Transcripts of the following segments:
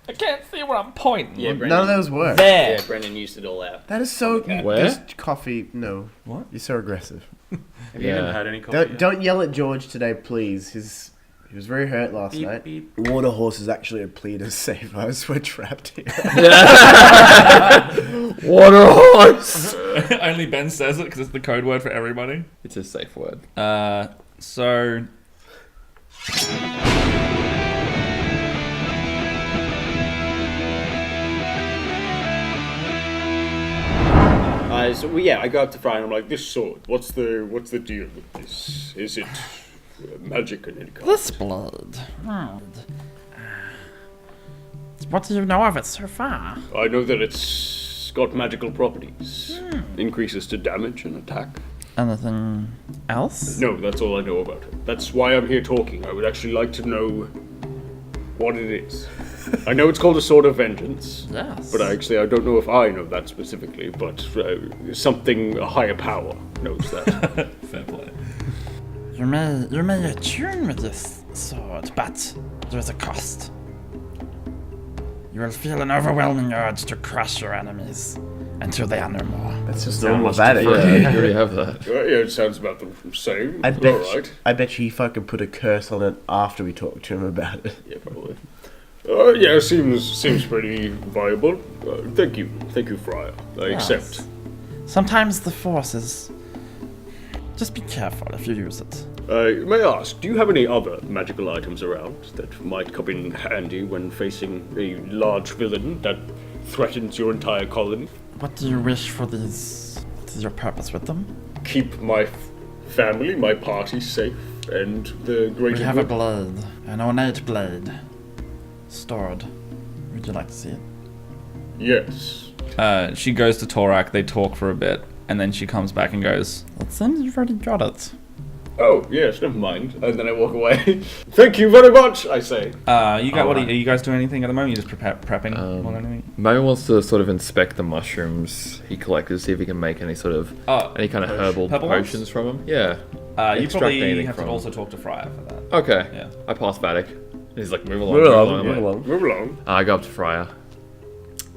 I can't see where I'm pointing. Yeah, None of those work. There. Yeah, Brendan used it all out. That is so... Where? Just coffee, no. What? You're so aggressive. Have you even had any coffee? Don't yell at George today, please. He was very hurt last night. Beep. Water horse is actually a plea to save us. We're trapped here. Water horse! Only Ben says it because it's the code word for everybody. It's a safe word. So... I go up to Fry and I'm like, this sword, what's the deal with this? Is it magic in any kind? This blade. What do you know of it so far? I know that it's got magical properties. Increases to damage and attack. Anything else? No, that's all I know about it. That's why I'm here talking. I would actually like to know what it is. I know it's called a Sword of Vengeance. Yes. But I don't know if I know that specifically, but a higher power knows that. Fair play. You may attune with this sword, but there is a cost. You will feel an overwhelming urge to crush your enemies until they are no more. That's just Sound normal must Vadoks. Yeah, you already have that. Yeah, it sounds about the same. I Alright. bet you he fucking put a curse on it after we talked to him about it. Yeah, probably. Yeah, seems pretty viable. Thank you, Friar. I accept. Sometimes the force is... Just be careful if you use it. May I ask, do you have any other magical items around that might come in handy when facing a large villain that threatens your entire colony? What do you wish for these? What is your purpose with them? Keep my family, my party safe, and the greater We have a good. blade, an ornate blade, stored. Would you like to see it? Yes. She goes to Torak, they talk for a bit, and then she comes back and goes, It seems you've already got it. Oh, yes, never mind. And then I walk away. Thank you very much, I say. are you guys doing anything at the moment? You're just prepping more than anything? Mammy wants to sort of inspect the mushrooms he collected, see if he can make any sort of any kind of herbal Purple ones? potions from them. Yeah. You Extract probably anything have to from also talk to Fryer for that. Okay. Yeah. I pass Vadok. He's like, move along. Move along, I'm move like, along. Move along. I go up to Fryer.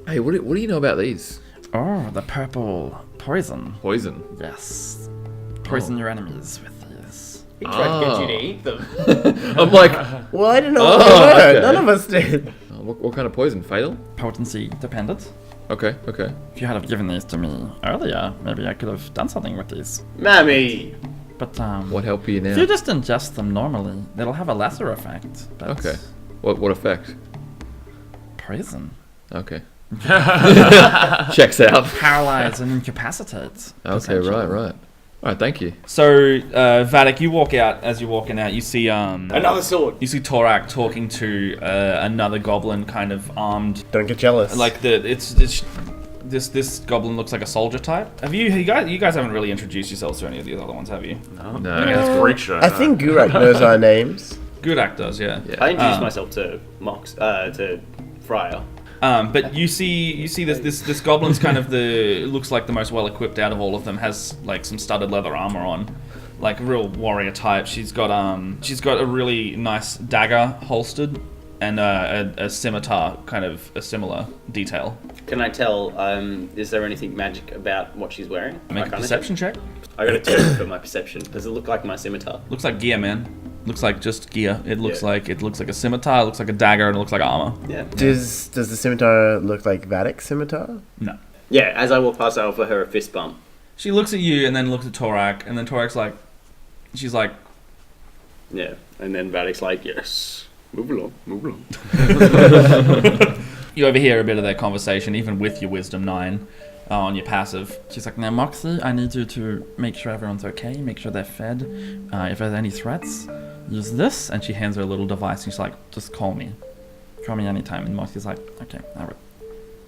Hey, what do you know about these? Oh, the purple poison. Poison. Yes. Poison your enemies with these. He tried to get you to eat them. I'm like, Well, I didn't know what they were. okay. None of us did. what kind of poison? Fatal? Potency dependent. Okay. If you had have given these to me earlier, maybe I could have done something with these. Mammy! But What help are you if you now? just ingest them normally, they'll have a lesser effect. But Okay. What effect? Poison. Okay. Checks out. Paralyze and incapacitate. Okay, essentially. right. Alright, thank you. So, Vadok, you walk out. As you're walking out, you see Another sword! you see Torak talking to another goblin, kind of armed. Don't get jealous. Like this goblin looks like a soldier type. Have you guys haven't really introduced yourselves to any of these other ones, have you? No. No. I mean, it's creature. I think Gurak knows our names. Gudak does, yeah. I introduced myself to to Fryer. But you see this goblin's kind of looks like the most well equipped out of all of them. Has like some studded leather armor on, like a real warrior type. She's got a really nice dagger holstered and a scimitar, kind of a similar detail. Can I tell, is there anything magic about what she's wearing? Make a perception check. I got a 2 for my perception. Does it look like my scimitar? Looks like gear, man. Looks like just gear. It looks Yeah. like a scimitar. It looks like a dagger, and it looks like armor. Yeah. Does the scimitar look like Vadok's scimitar? No. Yeah, as I walk past, I offer her a fist bump. She looks at you and then looks at Torak, and then Torak's like, she's like, Yeah, and then Vadok's like, yes, move along. you overhear a bit of their conversation, even with your wisdom 9 on your passive. She's like, now Moxie, I need you to make sure everyone's okay, make sure they're fed. If there's any threats, use this. And she hands her a little device, and she's like, just call me. Call me anytime. And Moxie's like, okay, I will.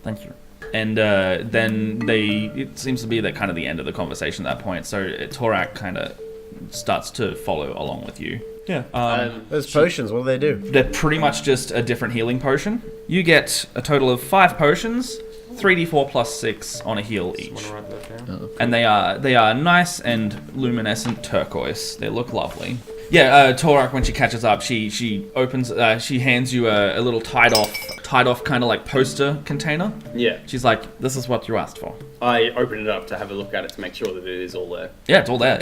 Thank you. And then it seems to be the kind of the end of the conversation at that point. So Torak kind of starts to follow along with you. Yeah. Those potions, what do they do? They're pretty much just a different healing potion. You get a total of 5 potions, 3d4 plus 6 on a heal each. Wanna write that down? And they are nice and luminescent turquoise. They look lovely. Torak, when she catches up, she opens, she hands you a little tied off kind of like poster container. Yeah. She's like, this is what you asked for. I open it up to have a look at it to make sure that it is all there. Yeah, it's all there.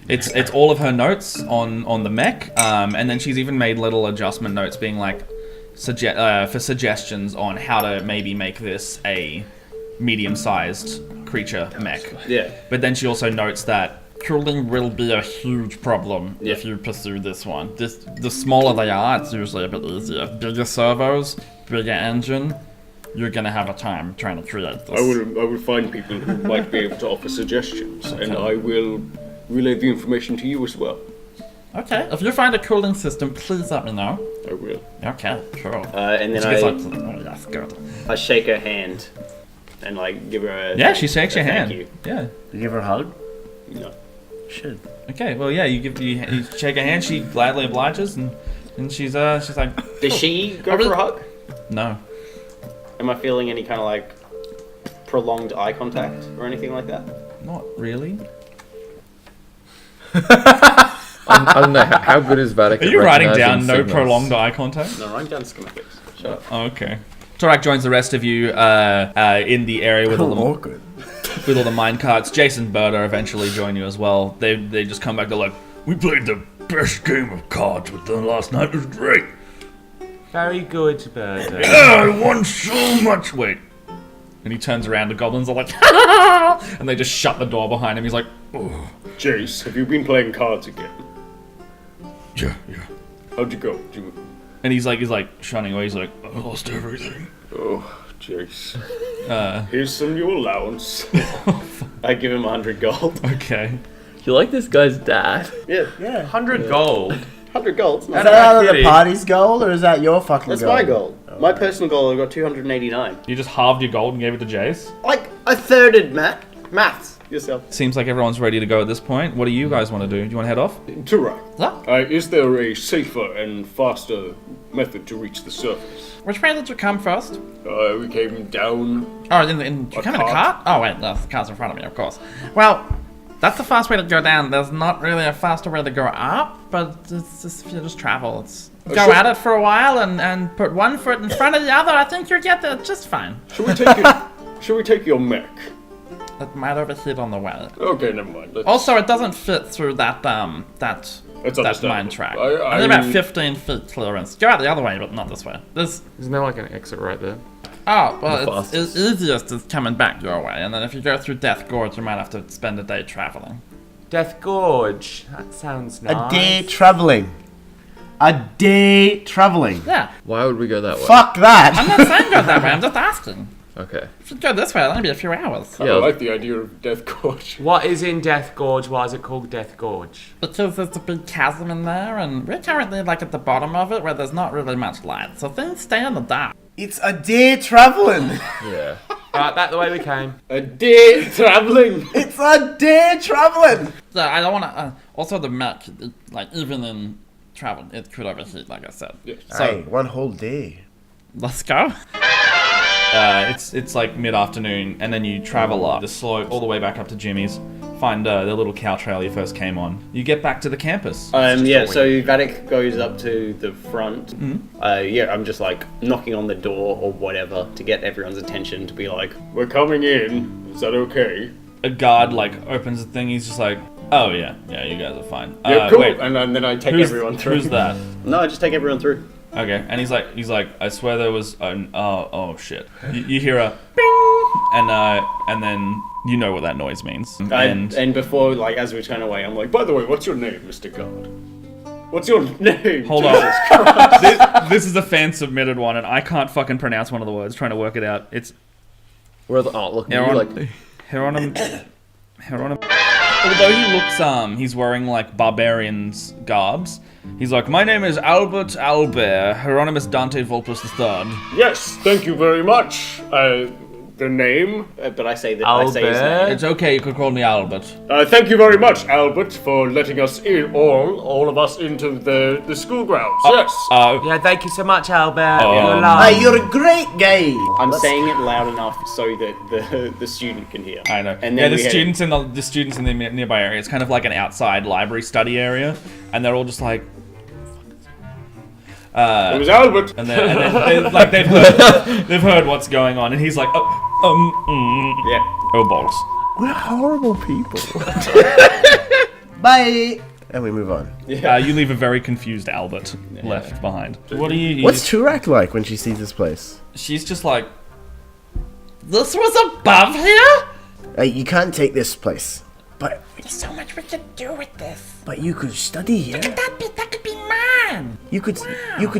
It's all of her notes on the mech, and then she's even made little adjustment notes being like, for suggestions on how to maybe make this a medium-sized creature mech. Yeah. But then she also notes that cooling will be a huge problem if you pursue this one. The smaller they are, it's usually a bit easier. Bigger servos, bigger engine, you're gonna have a time trying to create this. I will find people who might be able to offer suggestions, and I will relay the information to you as well. Okay, if you find a cooling system, please let me know. I will. Okay, cool. And then that's good. I shake her hand and like give her a she shakes your hand. you. Yeah. You give her a hug? No. Shit. Okay, well, yeah, you shake her hand. She gladly obliges, and she's like, Does she go for a hug? no. Am I feeling any kind of like prolonged eye contact or anything like that? Not really. I don't know, how good is Vadok? Are you writing down no prolonged eye contact? No, write down schematics. Shut up. Okay. Torak joins the rest of you in the area with all the Awkward. with all the mine carts. Jason and Berta eventually join you as well. They just come back. They're like, we played the best game of cards with them last night. It was great. Very good, Bird. I won so much. Wait. And he turns around. The goblins are like, and they just shut the door behind him. He's like, oh. Jace, have you been playing cards again? Yeah. How'd you go? And he's like shunning away. He's like, I lost everything. Oh, Jace. Here's some new allowance. I give him 100 gold. Okay. You like this guy's dad? Yeah. 100 gold. 100 gold. Is that out of the party's gold, or is that your fucking That's gold? my gold. My personal gold, I got 289. You just halved your gold and gave it to Jace? Like, I thirded maths yourself. Seems like everyone's ready to go at this point. What do you guys want to do? Do you want to head off? Torak, is there a safer and faster method to reach the surface? Which way did you come first? We came down. Oh, you come in a cart? Oh, wait, the cart's in front of me, of course. Well, that's the fast way to go down. There's not really a faster way to go up, but it's just, if you just travel, it's... Go at it for a while and put one foot in front of the other. I think you'll get there just fine. Should we take your mech? It might overheat on the way. Okay, never mind. Also, it doesn't fit through that mine track. Only about 15 feet clearance. Go out the other way, but not this way. Isn't there like an exit right there? Oh, well, it's easiest is coming back your way, and then if you go through Death Gorge, you might have to spend a day traveling. Death Gorge. That sounds nice. A day traveling. A day traveling. Yeah. Why would we go that way? Fuck that. I'm not saying go that way, I'm just asking. Okay. If you go this way, it'll only be a few hours. I like the idea of Death Gorge. What is in Death Gorge? Why is it called Death Gorge? Because there's a big chasm in there, and we're currently like at the bottom of it where there's not really much light, so things stay in the dark. It's a day traveling. Yeah. Alright, back the way we came. A day traveling. It's a day traveling. So I don't want to... also the mech, like even in travel, it could overheat, like I said. Yes. So, Aye, one whole day. let's go. It's like mid-afternoon, and then you travel up the slope all the way back up to Jimmy's, find the little cow trail you first came on. You get back to the campus. So Vadok goes up to the front. I'm just like knocking on the door or whatever to get everyone's attention to be like, We're coming in. Is that okay? A guard like opens the thing. He's just like, oh yeah, you guys are fine. Yeah, cool. Wait, and then I take everyone through. Who's that? no, I just take everyone through. Okay, and he's like, I swear there was an oh shit. You hear a bing, and then you know what that noise means. And before, like, as we turn away, I'm like, by the way, what's your name, Mr. Guard? What's your name? Hold on. This is a fan submitted one, and I can't fucking pronounce one of the words. Trying to work it out. It's look, Heronim. Although he looks, he's wearing like barbarian's garbs. He's like, my name is Albert Albert, Hieronymus Dante Vulpus III. Yes, thank you very much. The name? But I say that Albert. I say his name. It's okay, you could call me Albert. Thank you very much, Albert, for letting us in, all of us, into the school grounds. Yes. Yeah, thank you so much, Albert. You're a great guy. I'm saying it loud enough so that the student can hear. I know. And then the students in the nearby area. It's kind of like an outside library study area. and they're all just like. It was Albert. And then like they've heard what's going on, and he's like, oh balls. We're horrible people. Bye. And we move on. You leave a very confused Albert left behind. What do you? What's Turak like when she sees this place? She's just like, This was above here? You can't take this place. But There's so much we could do with this. But you could study here. That could be mine. You could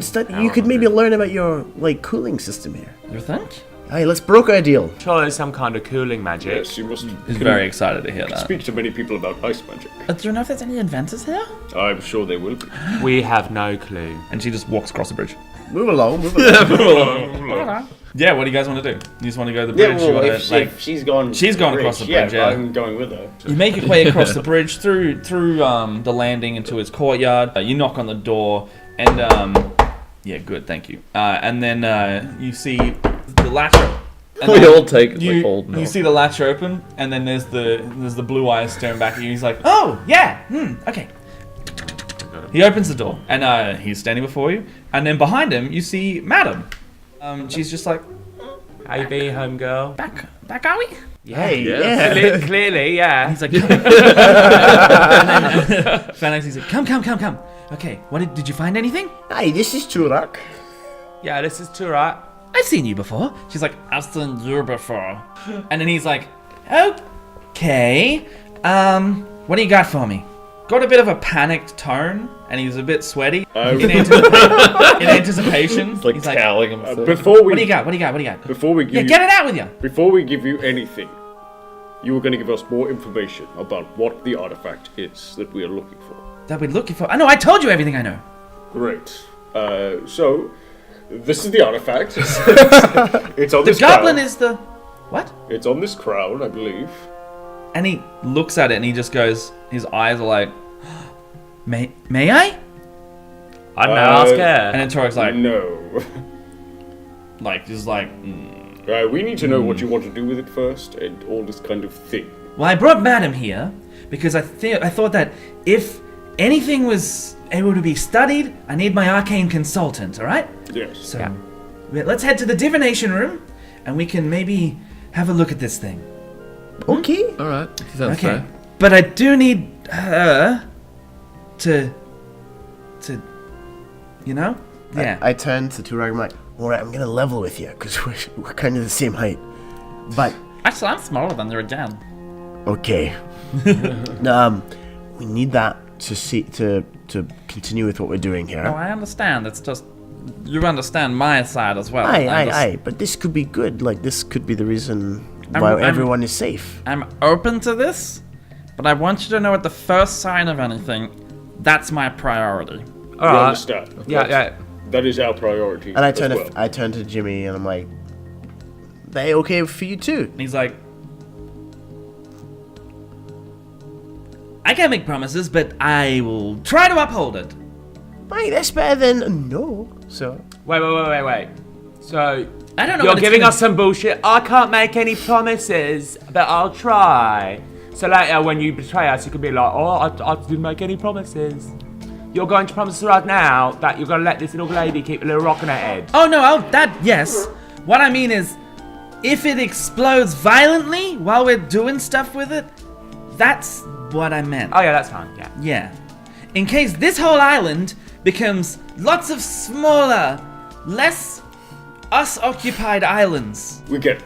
study. You could maybe learn about your cooling system here. You think? Hey, let's broker a deal. Sure, there's some kind of cooling magic. Yes, you must he's very excited to hear that. speak to many people about ice magic. Do you know if there's any inventors here? I'm sure they will be. We have no clue. And she just walks across the bridge. Move along. Move along. Hold on. Yeah, what do you guys want to do? You just want to go to the bridge? Yeah, You well, wanna, if she's gone. she's gone across the bridge, yeah. I'm going with her. You make your way across the bridge through the landing into his courtyard. You knock on the door, and yeah, good, thank you. And then you see the latch. We all take like old You milk. see the latch open, and then there's the blue eyes staring back at you. He's like, "Oh yeah, okay." He opens the door, and he's standing before you. And then behind him, you see Madam. She's just like, How you be, homegirl? Back are we? Hey, Yeah. yeah. Clearly, yeah. he's like, Phalanx, he's like, come. Okay, did you find anything? Hey, this is Turak. Yeah, this is too right. I've seen you before. She's like, I've seen you before. And then he's like, okay, what do you got for me? Got a bit of a panicked tone, and he's a bit sweaty in anticipation. Like he's toweling himself. Before what do you got? What do you got? Before we give Yeah, you, get it out with you. Before we give you anything, you were going to give us more information about what the artifact is that we are looking for. That we're looking for. I know, I told you everything I know. Great. So, this is the artifact. It's on The this goblin crown. is the... What? It's on this crown, I believe. And he looks at it and he just goes, his eyes are like, may I? I don't know, ask Uh, her. And then Torek's like, No. just like, We need to know what you want to do with it first, and all this kind of thing. Well, I brought Madam here because I thought that if anything was able to be studied, I need my arcane consultant, alright? Yes. So, let's head to the divination room and we can maybe have a look at this thing. Okay. All right, sounds Okay. fair. But I do need her to you know? Yeah. I turn to Turak and I'm like, alright, I'm gonna level with you, because we're kind of the same height. But, Actually, I'm smaller than you again. okay. We need that to continue with what we're doing here. No, I understand. It's just you understand my side as well. Aye. But this could be good. Like, this could be the reason why everyone is safe. I'm open to this, but I want you to know at the first sign of anything, that's my priority. We understand. Yeah. That is our priority. And I as turn well. I turn to Jimmy and I'm like, they okay for you too? And he's like, I can't make promises, but I will try to uphold it. Hey, that's better than no. So Wait. So, I don't know. you're what it's giving gonna- us some bullshit. I can't make any promises, but I'll try. So later, when you betray us, you can be like, oh, I didn't make any promises. You're going to promise right now that you're going to let this little lady keep a little rock on her head. Oh no, yes. What I mean is, if it explodes violently while we're doing stuff with it, that's what I meant. Oh yeah, that's fine. Yeah. Yeah. In case this whole island becomes lots of smaller, less us-occupied islands. We get it.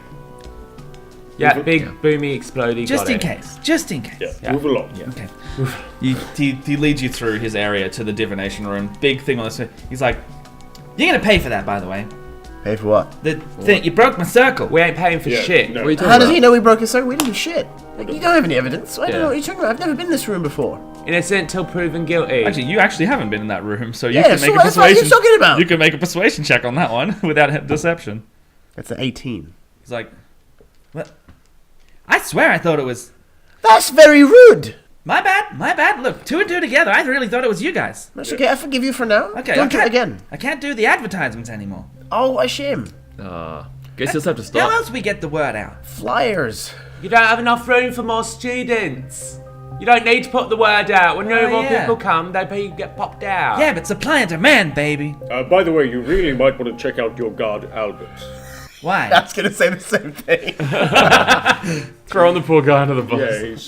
Yeah, big, boomy, exploding. Just in case. Yeah, move along. Okay. He leads you through his area to the divination room. Big thing on this. He's like, you're gonna pay for that, by the way. pay for what? The thing, you broke my circle. We ain't paying for shit. No. What are you talking How does about? he know we broke his circle? We didn't do shit. Like, you don't have any evidence. I don't know what you're talking about. I've never been in this room before. Innocent till proven guilty. Actually, you actually haven't been in that room, so you Yeah, can so make a that's what persuasion. you're talking about. You can make a persuasion check on that one without deception. That's an 18. He's like, what? I swear I thought it was. That's very rude. My bad. Look, 2 and 2 together. I really thought it was you guys. That's okay. I forgive you for now. Okay, Don't do it again. I can't do the advertisements anymore. Oh, what a shame. Guess you'll have to How stop. else we get the word out? Flyers. You don't have enough room for more students. You don't need to put the word out. When no more yeah. people come, they get popped out. Yeah, but supply and demand, baby. By the way, you really might want to check out your guard, Albert. Why? I was gonna say the same thing. Throwing the poor guy under the bus.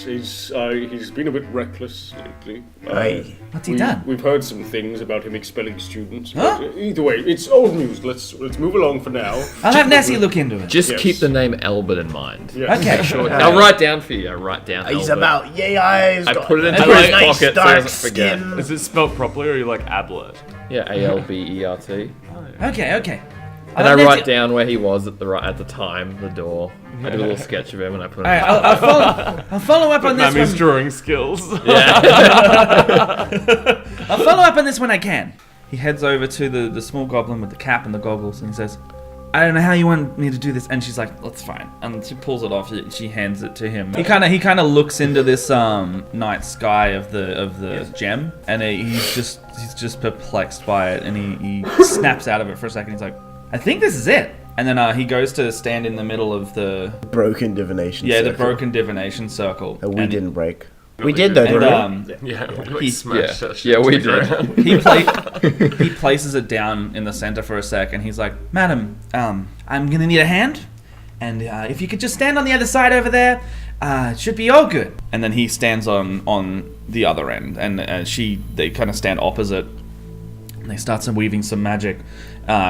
Yeah, he's been a bit reckless lately. Aye. What's he done? We've heard some things about him expelling students. Huh? But either way, it's old news. Let's move along for now. I'll have Nessie look into it. Just Yes. keep the name Albert in mind. Yes. Okay. Sure. I'll write down for you. I'll write down He's Albert. about yay eyes. I got put it into very his nice pocket so he dark doesn't forget. skin. Is it spelled properly or are you like Ablet? Yeah, Albert. Okay. And I write down where he was at the time, the door. I do a little sketch of him and I put it. Alright, I'll follow up on this Mammy's one. drawing skills. I'll follow up on this when I can. He heads over to the small goblin with the cap and the goggles, and he says, "I don't know how you want me to do this." And she's like, "That's fine." And she pulls it off. She hands it to him. He kind of looks into this night sky of the gem, and he's just perplexed by it, and he snaps out of it for a second. He's like, "I think this is it." And then he goes to stand in the middle of the Broken divination. the circle broken divination circle. that we And didn't break. We did though, And didn't we? Yeah, we like He- smashed that shit. Yeah, we to the did. ground. he places it down in the center for a sec, and he's like, "Madam, I'm gonna need a hand, and if you could just stand on the other side over there, it should be all good." And then he stands on the other end, and they kind of stand opposite, and they start weaving some magic,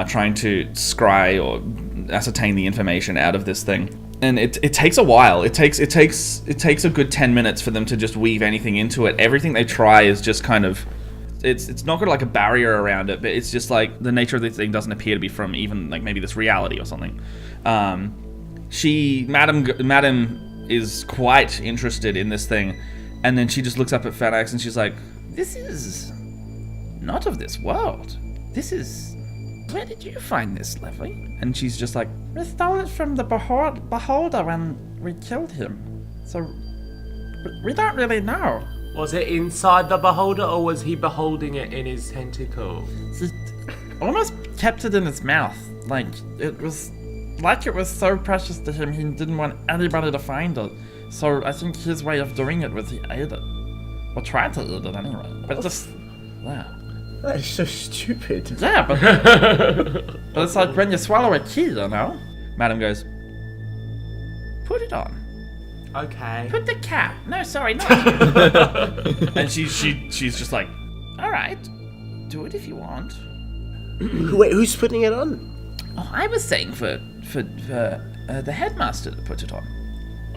trying to scry or ascertain the information out of this thing. And it takes a while. It takes a good 10 minutes for them to just weave anything into it. Everything they try is just kind of, it's not got like a barrier around it, but it's just like the nature of this thing doesn't appear to be from even like maybe this reality or something. Madam is quite interested in this thing, and then she just looks up at Vadoks and she's like, "This is not of this world. This is, where did you find this, Lovely?" And she's just like, We stole it from the beholder when we killed him. So we don't really know. Was it inside the beholder or was he beholding it in his tentacle? He almost kept it in his mouth. Like it was so precious to him he didn't want anybody to find it. So I think his way of doing it was he ate it. Or tried to eat it anyway. But just yeah. That is so stupid. Yeah, but but it's like when you swallow a key, you know? Madam goes, "Put it on." Okay. Put the cap. No, sorry, not. And she's just like, All right, do it if you want. Wait, who's putting it on? Oh, I was saying for the headmaster to put it on.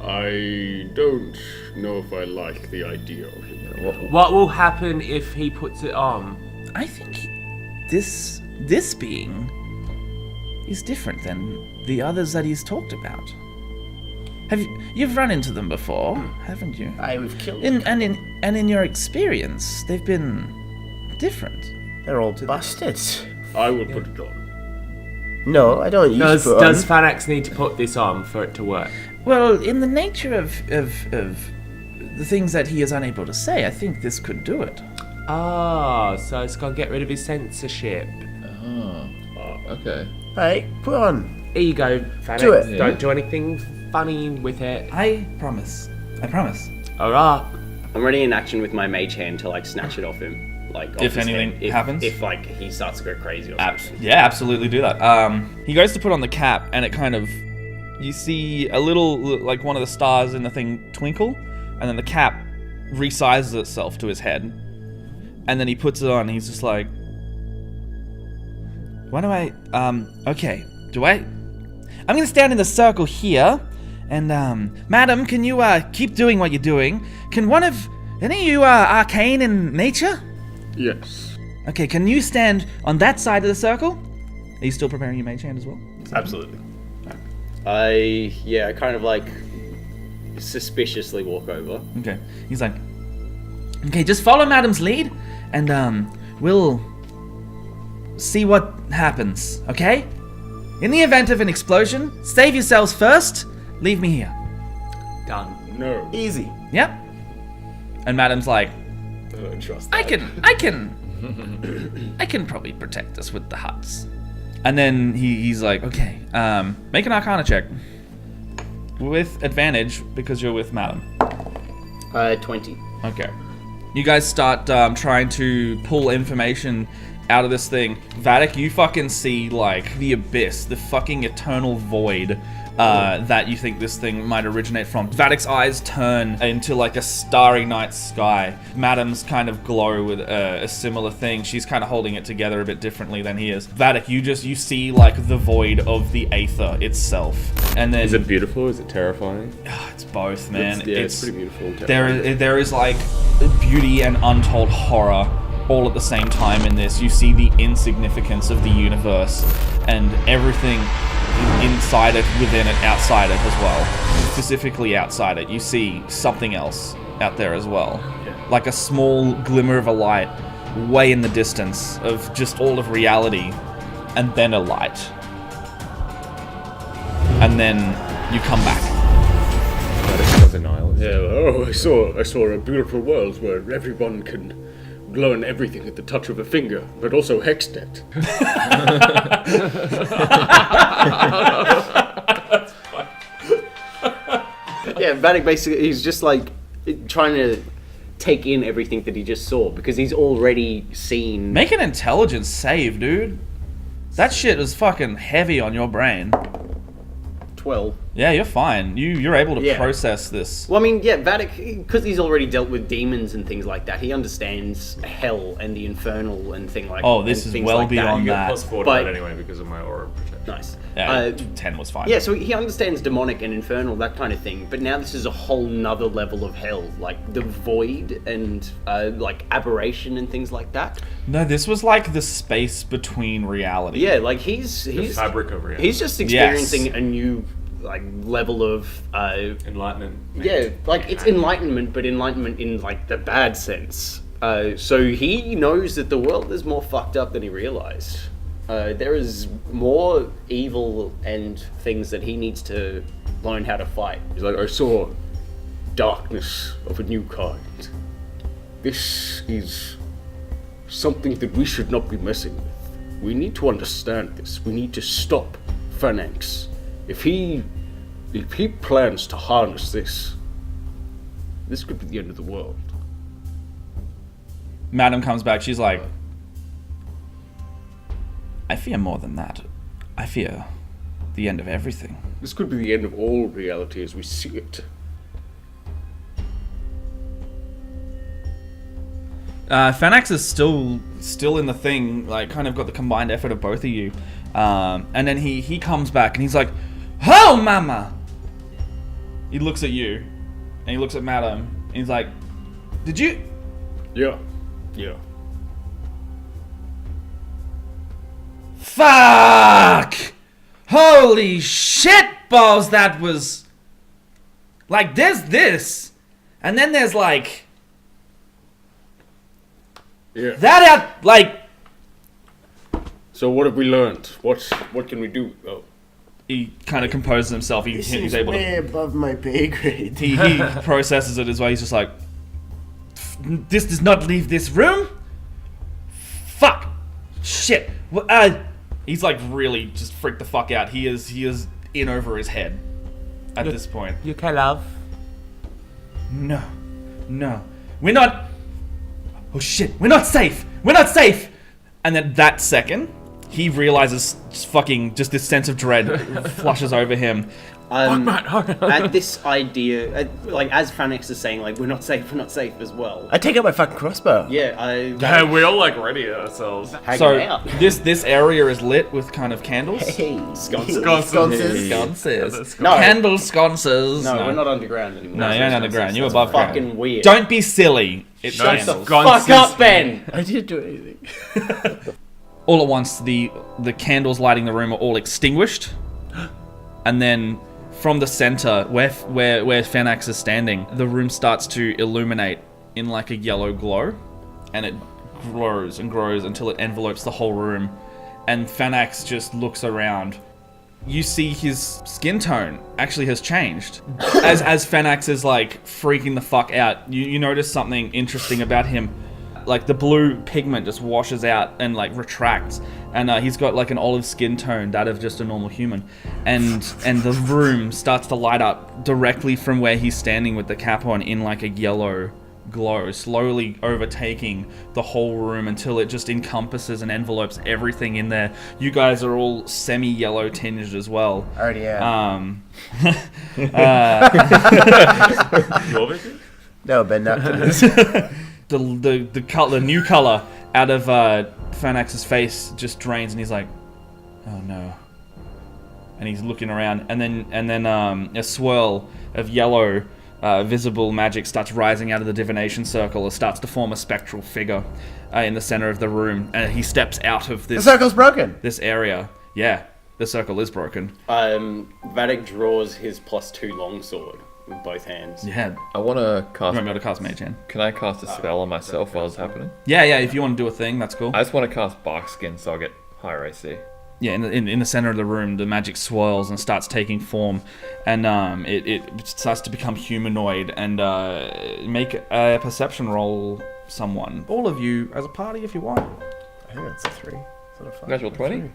I don't know if I like the idea of it. What will happen if he puts it on? I think this being is different than the others that he's talked about. You've run into them before, haven't you? We've killed them. In your experience, they've been different. They're all bastards. I will put it on. No, I don't use Does put on. Vadoks need to put this on for it to work? Well, in the nature of the things that he is unable to say, I think this could do it. Ah, so it's gonna get rid of his censorship. Oh, okay. Right, put on. Here you go, Vadoks. Do it. Don't do anything funny with it. I promise. Alright. I'm ready in action with my mage hand to like snatch it off him. Like off If his anything head. happens? If like he starts to go crazy or something. Yeah, absolutely do that. He goes to put on the cap, and it kind of, you see a little, like one of the stars in the thing twinkle, and then the cap resizes itself to his head, and then he puts it on, and he's just like, okay, I'm gonna stand in the circle here, and, madam, can you, keep doing what you're doing? Can any of you, arcane in nature? Yes. Okay, can you stand on that side of the circle? Are you still preparing your mage hand as well? Absolutely. I kind of like suspiciously walk over. Okay. He's like, okay, just follow Madam's lead, and we'll see what happens, okay? In the event of an explosion, save yourselves first, leave me here. Done. No. Easy. Yep. And Madam's like, I don't trust I that. can probably protect us with the huts. And then he's like, okay, make an Arcana check. With advantage, because you're with Madam. 20. Okay. You guys start trying to pull information out of this thing. Vadok, you fucking see, like, the abyss, the fucking eternal void that you think this thing might originate from. Vadok's eyes turn into, like, a starry night sky. Madam's kind of glow with a similar thing. She's kind of holding it together a bit differently than he is. Vadok, you see, like, the void of the aether itself. And then... Is it beautiful? Is it terrifying? It's both, man. It's pretty beautiful. There is, like, beauty and untold horror all at the same time in this. You see the insignificance of the universe and everything inside it, within it, outside it as well. Specifically outside it, you see something else out there as well. Like a small glimmer of a light way in the distance of just all of reality, and then a light. And then you come back. That was a nihilist. Yeah, I saw a beautiful world where everyone can learn everything at the touch of a finger, but also Hexnet. Yeah, Vadok basically, he's just like trying to take in everything that he just saw because he's already seen. Make an intelligence save, dude. That shit is fucking heavy on your brain. 12. Yeah, you're fine. You're able to Yeah. process this. Well, I mean, yeah, Vadok, because he's already dealt with demons and things like that, he understands hell and the infernal and thing like. Oh, this and is things well like beyond You that. get plus 4 to But- that anyway because of my aura protection. Nice. Yeah, 10 was fine. Yeah, so he understands demonic and infernal, that kind of thing, but now this is a whole nother level of hell, like the void and like aberration and things like that. No, this was like the space between reality. Yeah, like he's Fabric of reality. he's just experiencing a new like level of Enlightenment. yeah, like it's enlightenment, but enlightenment in like the bad sense. So he knows that the world is more fucked up than he realized. There is more evil and things that he needs to learn how to fight. He's like, I saw darkness of a new kind. This is something that we should not be messing with. We need to understand this. We need to stop Phalanx. If he plans to harness this could be the end of the world. Madam comes back. She's like, I fear more than that. I fear the end of everything. This could be the end of all reality as we see it. Phanax is still in the thing, like kind of got the combined effort of both of you. And then he comes back and he's like, "Oh, mama!" He looks at you, and he looks at Madam, and he's like, "Did you?" Yeah. Fuck! Holy shit balls, that was... Like, there's this, and then there's like... Yeah. That out, like... So what have we learned? What can we do? Oh. He kind of composes himself. This He's is able way to... above my pay grade. He processes it as well. He's just like... This does not leave this room? Fuck! Shit! He's like really just freaked the fuck out. He is in over his head at this point. You okay, love? No. We're not... Oh shit, we're not safe! And then that second, he realizes just this sense of dread flushes over him. At this idea, like as Phalanx is saying, like we're not safe as well. I take out my fucking crossbow. Yeah, Yeah, we all like ready ourselves. hanging So out. this area is lit with kind of candles. Hey, Sconces. sconces. Sconces. No. Candle sconces. No, we're not underground anymore. No, you're not underground. You're That's above ground. fucking weird. Don't be silly. It's No, candles. Fuck up, Ben. I didn't do anything. All at once, the candles lighting the room are all extinguished, and then from the center, where Phalanx is standing, the room starts to illuminate in like a yellow glow, and it grows and grows until it envelopes the whole room. And Phalanx just looks around. You see his skin tone actually has changed. As Phalanx is like freaking the fuck out, you notice something interesting about him. Like the blue pigment just washes out and like retracts, and he's got like an olive skin tone, that of just a normal human, and the room starts to light up directly from where he's standing with the cap on in like a yellow glow, slowly overtaking the whole room until it just encompasses and envelopes everything in there. You guys are all semi-yellow tinged as well. Already am. Jorvik? No, Ben Knapton is. The new color out of Fernax's face just drains, and he's like, "Oh no!" And he's looking around, and then a swirl of yellow, visible magic starts rising out of the divination circle. It starts to form a spectral figure in the center of the room, and he steps out of this. The circle's broken. This area, yeah, the circle is broken. Vadok draws his +2 longsword with both hands. Yeah, I want to cast. remember to cast Mage Hand. Can I cast a spell on myself while it's happening? Yeah. If you want to do a thing, that's cool. I just want to cast Barkskin so I get higher AC. Yeah, in the center of the room, the magic swirls and starts taking form, and it starts to become humanoid. And make a perception roll, someone. All of you as a party, if you want. I think that's a 3. Natural 20?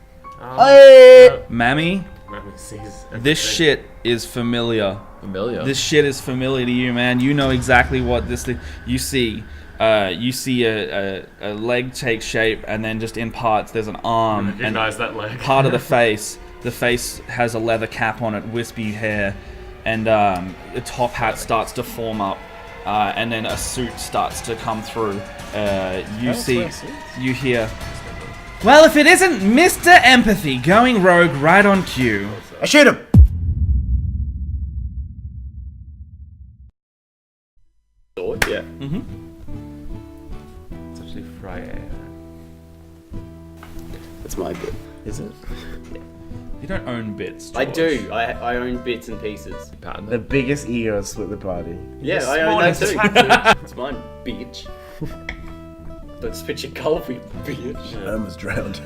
Hey! Mammy, Mammy sees this shit is familiar. Familiar. This shit is familiar to you, man. You know exactly what this thing. You see a leg take shape, and then just in parts there's an arm and recognize that leg. part of the face. The face has a leather cap on it, wispy hair, and the top hat starts to form up, and then a suit starts to come through. You hear, "Well, if it isn't Mr. Empathy going rogue right on cue." I shoot him! Sword, yeah. It's actually Friday. That's my bit. Is it? You don't own bits, I George. do. I own bits and pieces. Pattern. The biggest ego split the party. Yeah, I own that too. It's mine, bitch. Don't spit your coffee, bitch. I almost drowned.